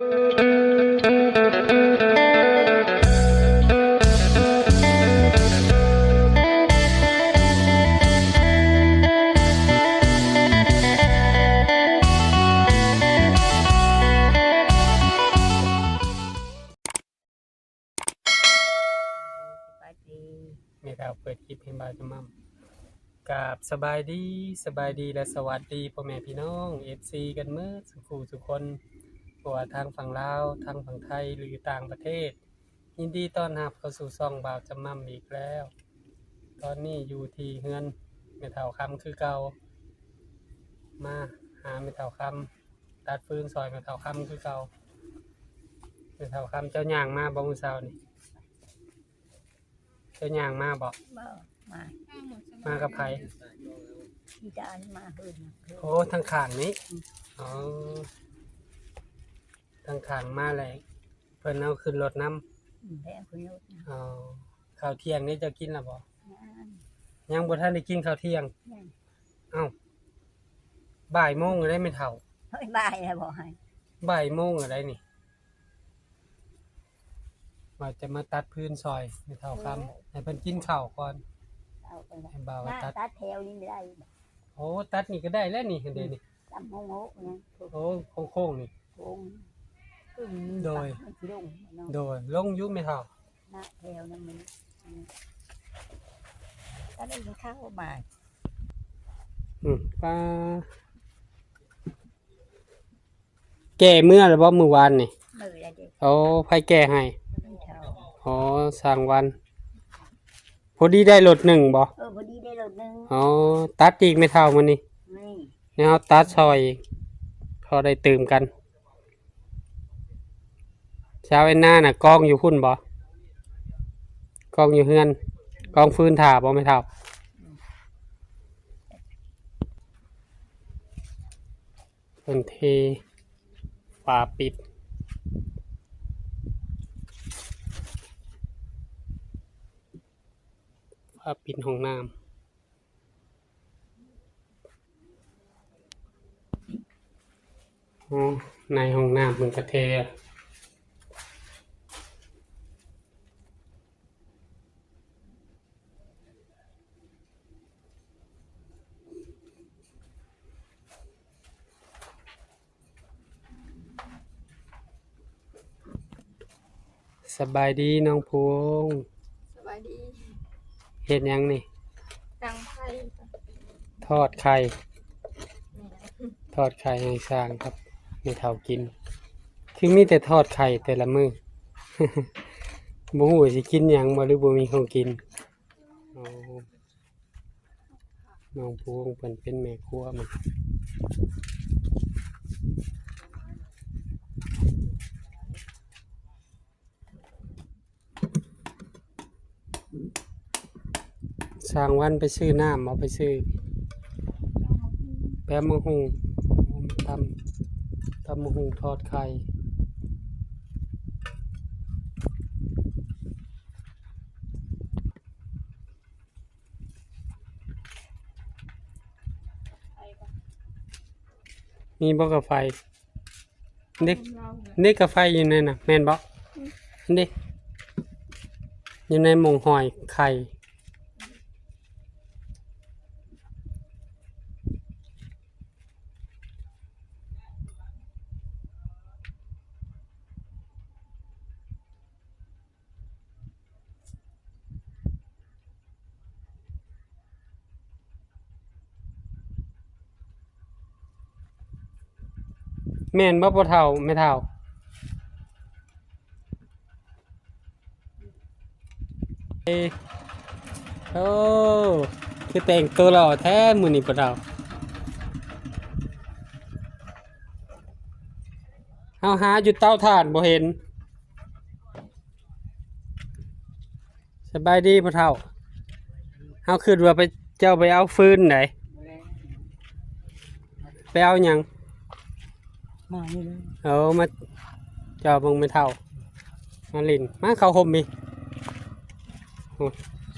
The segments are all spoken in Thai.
นี่เราเปิดคลิปให้บ่าวจะมั่มกับสบายดีและสวัสดีพ่อแม่พี่น้อง FC กันเมื่อสุกคนตัวทางฝั่งลาวทางฝั่งไทยหรือต่างประเทศยินดีต้อนรับเข้าสู่ช่องบ่าวจะมั่มอีกแล้วตอนนี้อยู่ที่เฮือนแม่เฒ่าคำคือเก่ามาหาแม่เฒ่าคำตัดฟืนซอยแม่เฒ่าคำคือเก่าแม่เฒ่าคำเจ้าย่างมาบ่มื้อเช้านี่เจ้าย่างมาบ่มากับไผที่จะอันมาคืนโอ้ทางข้างนี้อ๋อทางข้างมาเลยเพิ่นเอาขึ้นรถน้ำแพงคุณนุชอ๋อข้าวเที่ยงนี่จะกินแล้วบ่ยังบ่ทันได้กินข้าวเที่ยงเอ้าบ่ายโมงได้ไม่เท่าเฮ้ยบ่ายแล้วบอกให้บ่ายโมงอะไรนี่ว่าจะมาตัดพื้นซอยไม่เท่าคำให้เพิ่นกินข้าวก่อนให้บ่าวตัดแถวนี้ไม่ได้โอ้ตัดนี่ก็ได้แล้วนี่เห็นเด้นี่ตำโง่ๆนะโอ้โค้งๆนี่โดยลงยุไม่เท่าหน้าแถวนั้นมันก็ได้กินข้าวบ่ายป้าแก่เมื่อหรือว่ามื้อวานนี่โอ้ไผแก่ให้อ๋อสั่งวันพอดีได้รถหนึ่งบ่พอดีได้รถหนึ่งอ๋อตัดอีกไม่เท่ามันนี่นี่เขาตัดซอยพอได้ตื่มกันเช้าไอ้หน้าน่ะกองอยู่พุ่นบ่กองอยู่เฮือนกองฟืนถ่าบ่ไม่เท่าเพิ่นเทฝาปิดปิดห้องน้ำในห้องน้ำมันกระเทสบายดีน้องพวงสบายดีเฮ็ดยังนี่ตังไข่ทอดไข่ให้สร้างครับไม่เท่ากินคือมีแต่ทอดไข่แต่ละมื้อ บ่ฮู้สิกินหยังบ่หรือบ่มีของกินน้องพวงเพิ่นเป็นแม่ครัวมันสร้างวันไปซื้อน้ำเอาไปซื้อแปะมะฮุงตำมะฮุงทอดไข่มีบ่กาไฟนี่กาไฟอยู่ในน่ะแม่นบ่นี่อยู่ในหม้องหอยไข่แม่นบ่เท่าไม่เท่าโอ้คือแต่งตัวหล่อแท้มื้อนี้บ่เท่าเฮาหาอยู่เตาถ่านบ่เห็นสบายดีบ่เท่าเฮาคิดว่าไปเจ้าไปเอาฟืนไหนไปเอาหยังมานี่เลยมาเจ้าบังไม่เท่ามาลินมาเข้าห่มมี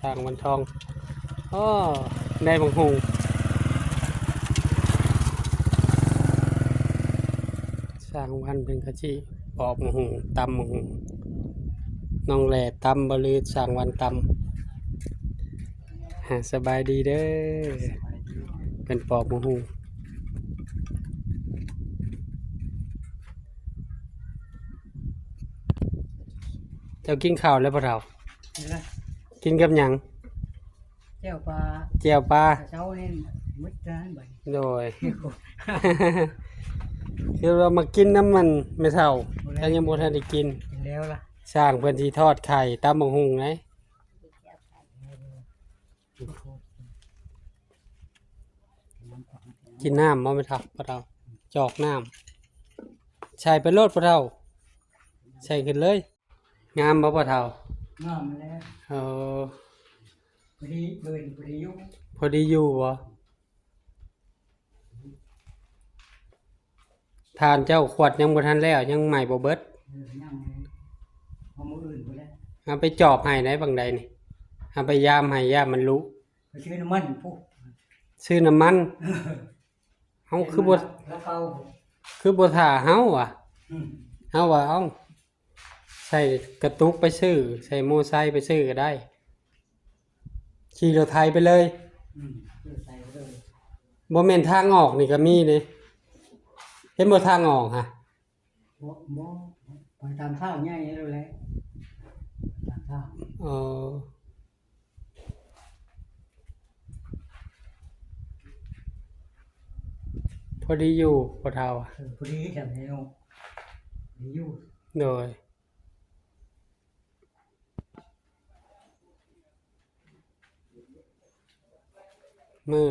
สร้างวันทองได้บังหงสร้างวันเป็นกะจิ ปอกมะฮุงตำมะฮุงน้องแหล่ตำบ่ลือสร้างวันตำสบายดีเด้อเป็นปอกมะฮุงเจ้ากินข้าวแล้วบ่เฒ่า นี่ละ กินกับหยัง เจ้าปลา แจ่วปลา เช้าเล่นมุดร้านบ่ โดย คือเรามากินน้ำมันไม่เท่าแต่ยังบ่ทันได้กิน กินแล้วล่ะ สร้างเพิ่นสิทอดไข่ตำบักหุ่งไงกินน้ำบ่ไม่เท่าปะเท่าจอกน้ำใส่ไปโลดปะเท่าใส่ขึ้นเลย งามบ่ปะเท่าง ามแล้ว เออ พอดีเบิร์นพอดียุ่ง พอดีอยู่บ่ทานเจ้าขวดยังบ่ทันแล้วยังใหม่บ่เบิด ยังเลยเอามืออื่นไปแล้ว เอาไปจอบให้ได้บางใดนี่เอาไปยามให้ยามมันรู้ ไปซื้อน้ำมันพวก ซื้อน้ำมันเฮาคือบ่ แล้วเขา คือบ่ท่าเฮาอ่ะ อืม เฮาว่าเอ้าใส่กระตุกไปซื้อใส่โมอไซค์ไปซื้อก็ได้ขี่รถไทยไปเลย อืมซื้อใส่ไปเลย บ่แม่นทางออกนี่ก็มีนี่เห็นบ่ทางออกฮะ บ่ไปตามข้าวง่ายแล้วแหละตามข้าว เออพอดีอยู่พอเท่าอะ พอดีจำได้เนาะพอดีอยู่ โดยมือ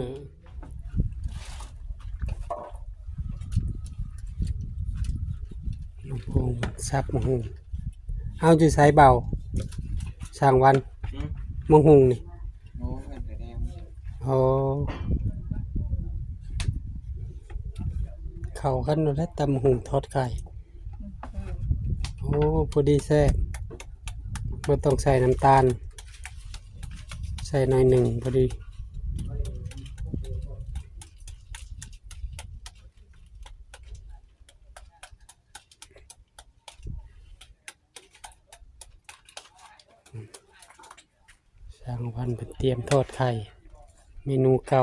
ลำโพงซับมะฮุงเอาจะใช้เบาสร้างวันมะฮุงนี่ โอ้เป็นไปได้ โอ้เข้ากันแล้วตำมะฮุงทอดไข่โอ้พอดีแซ่บไม่ต้องใส่น้ำตาล ใส่หน่อยหนึ่งพอดีสร้างวันเป็นเตรียมทอดไข่ เมนูเก่า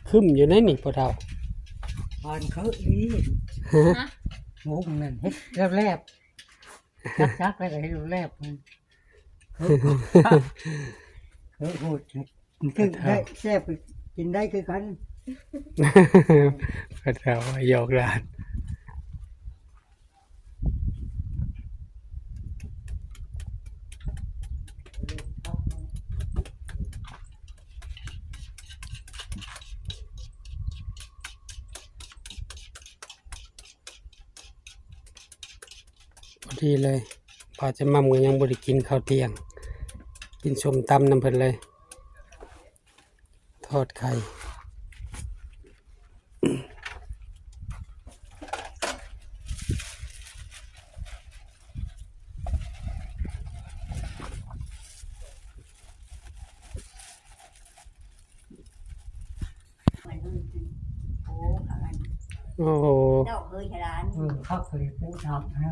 ขึ้นอยู่ในนี่พอเท่า ผ่านเขาอี ฮะ งงนั่นเฮ็ดแลบๆชักๆแล้วก็ให้แลบมันโหดมันคือได้แซ่บกินได้คือกัน พอเท่าหยอกหลานพอดีเลยพอจะมั่มก็ยังบ่ได้กินข้าวเที่ยง กินส้มตำน้ำเพิ่นเลย ทอดไข่ โอ้อะไร โอ้โห เจ้าเคยฉลาดคักเลยปูทำนะ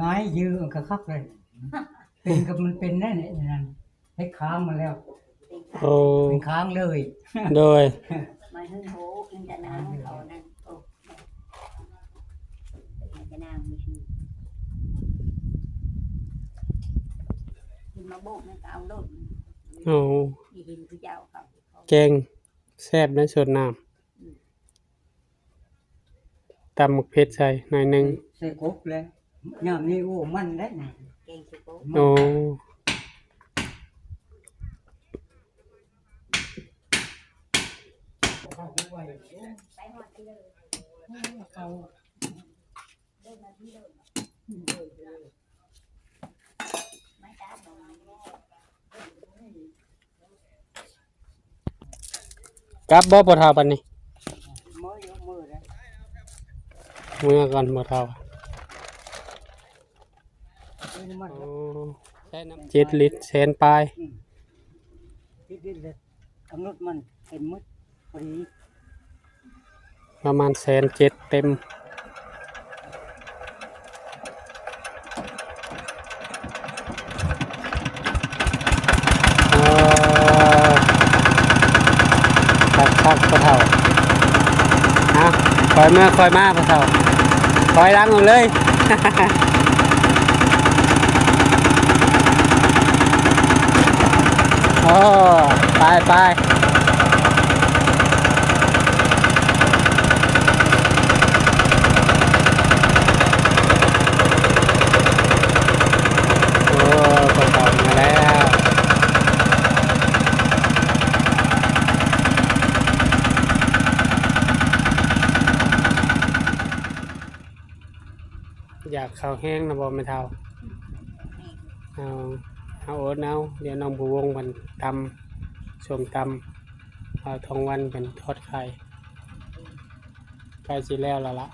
ง่ายยืนก็คักเลยเป็นกับมันเป็นแน่เนี่ยนั่นให้ค้างมาแล้ว โอ้ เป็นค้างเลย โดย มาถึงโหกินแต่น้ำเขานั่นโอ้กินแต่น้ำไม่ชื่อกินมาโบกนั่นก็เอาโลด โอ้ ที่เห็นคือเจ้าเขา แกงแซ่บและสดน้ำตำหมกเพชรใส่หน่อยหนึง ใส่กบเลยยามนี้โอ้มันได้นะแกงใส่กบ โอ้ ไปหอดที่เลยเขาเดินมาที่เลยไม่ได้ กลับบ่เฒ่าปานนี้ มือยกมือเลย เมื่อก่อนบ่เฒ่า มัน โอ้ใช้น้ำ7ลิตรแสนปลาย ที่ดินเลยกำหนดมันเต็มมืดพอดี ประมาณ107,000เต็มคักพ่อเฒ่าเอาคอยมาพ่อเฒ่าคอยล้างเอาเลย โอ้ไปโอ้พ่อเฒ่ามาแล้วอยากข้าวแห้งนะบ่แม่เฒ่าเอาโอ๊ตเอาเดี๋ยวน้องผู้วงมันตำส้มตำเอาทองวันเป็นทอดไข่ใกล้สิแล้วล่ะ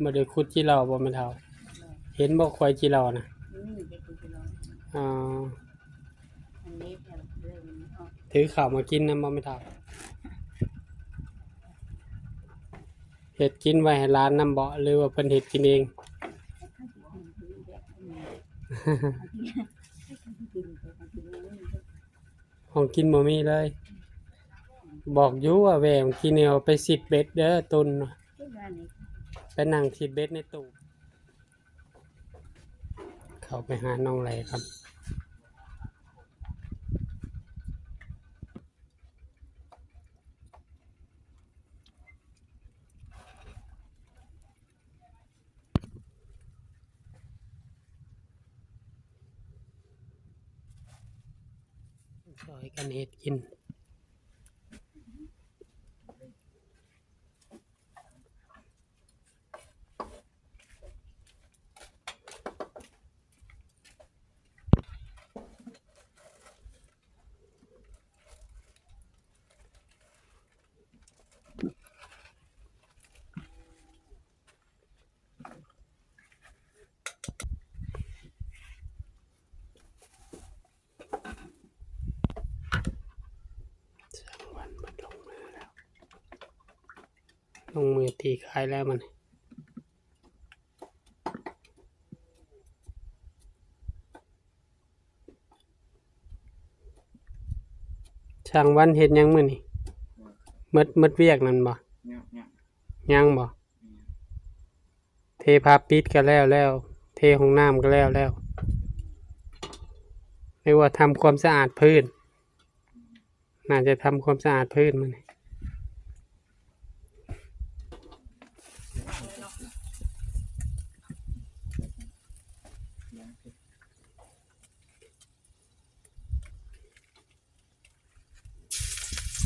มาได้ขุดจีเราบ่แม่นเฒ่าเห็นบ่ควายจีเรานะ นี่เด็กคุณน้อง อ่า อันนี้เรื่องออก ถือข้าวมากินนำบ่แม่นเฒ่าเฮ็ดกินไว้ให้ร้านนำบ่หรือว่าเพิ่นเฮ็ดกินเอง ของกินบ่มีเลย บอกอยู่ว่าแหวงกินเอาไป10เบ็ดเด้อตุนไปนั่ง10เบ็ดในตู้เข้าไปหาน้องไหลครับซอยกันเฮ็ดกินวันมันลงมือแล้วลงมือตีขายแล้วมันช่างวันเฮ็ดหยังมื้อนี่หมดเวียกนั่นบ่ยังบ่เทพาปิดก็แล้วเทห้องน้ำก็แล้วเรียกว่าทำความสะอาดพื้นน่าจะทำความสะอาดพื้นมัน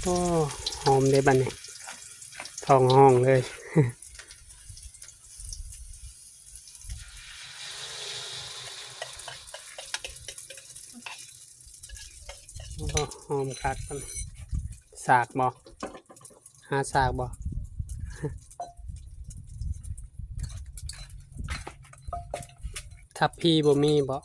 โอ้หอมเลยบัดนี้ท้องห้องเลย โอ้หอมคักบัดนี้สากบ่หาสากบ่ ทับพี่บ่มีบ่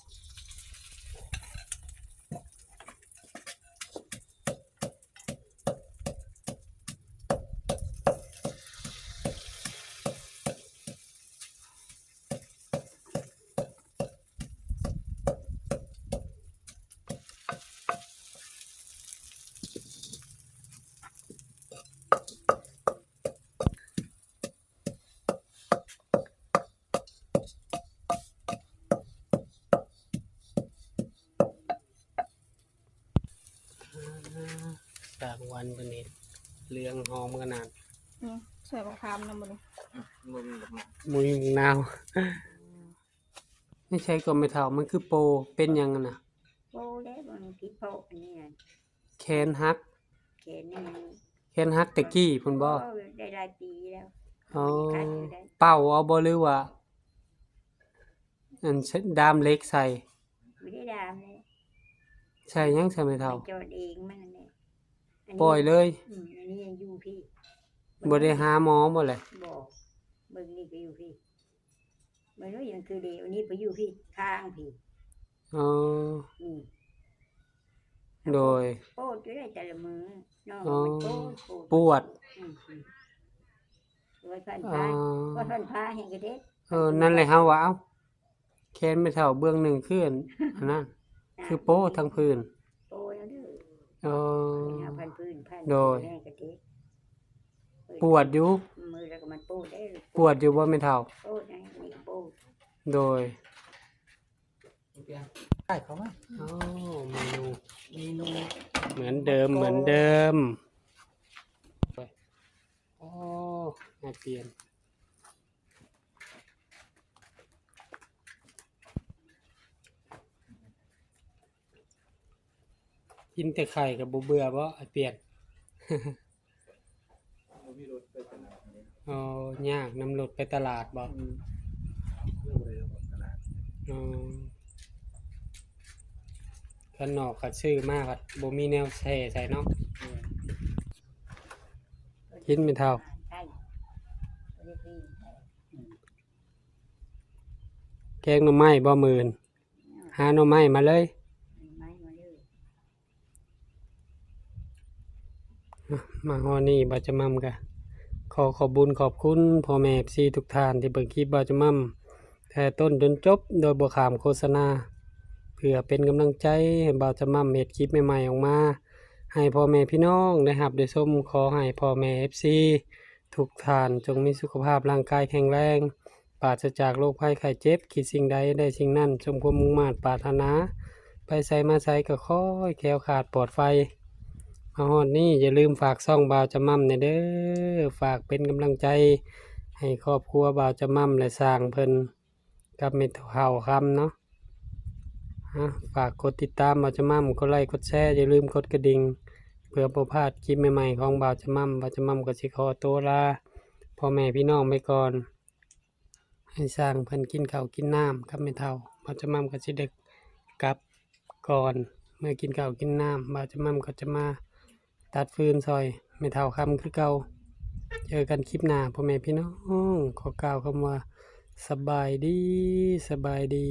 สากวันบัดนี้เหลืองหอมขนาด นี่ใส่มะขามนำบ่นี่ มุยนาว ไม่ใช่ก็ไม่เท่ามันคือโปเป็นหยังน่ะ โอ้แล้วมันกี่โปะนี่ไง แคนฮัก เขียนนี่ แคนฮักตะกี้พุ่นบ่ ได้หลายปีแล้ว อ๋อเป่าเอาบ่หรือว่า อันดามเหล็กใส่ ไม่ได้ดามเลย ใช่ยังใช่ไหมเท่า จอดเองมันนั่นแหละอันนี้ ปล่อยเลย อันนี้ยังอยู่พี่ บ่ได้หาหมอบ่เลย บอกเบิ่งนี่ก็อยู่พี่เบิ่งนู้นยังคือเดียวอันนี้ไปอยู่พี่ข้างพี่ อ๋อ นี่ โดย โปดอยู่ได้แต่ละมือน้อง อ๋อ มันโปด ปวด ไว้พัน อ๋ ผ้า อ ว่าพันผ้าให้กระเด็ด นั่นแหละเฮาว่าเอ้าแขนไม่เท่าเบื้องหนึ่งขึ้นอันนั้นคือโป้ทั้งพื้น โปดแล้วเด้อ อ๋อ เอาพันพื้นพัน โดย ให้กระเด็ด ปวดอยู่ มือแล้วก็มันโปดได้ลูก ปวดอยู่บ่ไม่เท่า โปดนะนี่โปด โดย ได้เขาไหม อ๋อเมนูเหมือนเดิมเหมือนเดิมอ๋อมาเปลี่ยนกินแต่ไข่กับบ่เบื่อบ่เปลี่ยน อ๋อยากนำรถไปตลาดบ่อ๋อข้างนอกก็ซื้อมาก็บ่มีแนวแช่ใส่เนาะ กินไม่เท่า ใช่บ่ได้พี่ แกงหน่อไม้บ่หมื่นหาหน่อไม้มาเลย ไม้มาเลย มาฮอดนี่บ่จะมั่มกะขอขอบบุญขอบคุณพ่อแม่ FC ทุกท่านที่เบิ่งคลิปบ่จะมั่มแต่ต้นจนจบโดยบ่ข้ามโฆษณา เพื่อเป็นกำลังใจให้บ่จะมั่มเฮ็ดคลิปใหม่ๆออกมา ให้พ่อแม่พี่น้องได้รับได้ชมขอให้พ่อแม่ FC ทุกท่านจงมีสุขภาพร่างกายแข็งแรงปราศจากโรคภัยไข้เจ็บคิดสิ่งใดได้สิ่งนั้นสมความมุ่งมั่นปรารถนา ไปใส่มาใส่ก็ขอให้แคล้วขาดปลอดภัยมาฮอดนี้อย่าลืมฝากซ่องบ่าวจะมั่มในเด้อฝากเป็นกำลังใจให้ครอบครัวบ่าวจะมั่มและสร้างเพิ่นกับเม็ดเฮาคำเนาะฝากกดติดตามบ่าวจะมั่มกดไลค์กดแชร์อย่าลืมกดกระดิ่งเพื่อบ่พลาดคลิปใหม่ๆของบ่าวจะมั่มบ่าวจะมั่มก็สิขอตัวลาพ่อแม่พี่น้องไปก่อนให้สร้างเพิ่นกินข้าวกินน้ำกับแม่เฒ่าบ่าวจะมั่มก็สิได้กลับก่อนเมื่อกินข้าวกินน้ำบ่าวจะมั่มก็จะมาตัดฟืนซอยแม่เฒ่าคำคือเก่าเจอกันคลิปหน้าพ่อแม่พี่น้องขอกล่าวคำว่าสบายดีสบายดี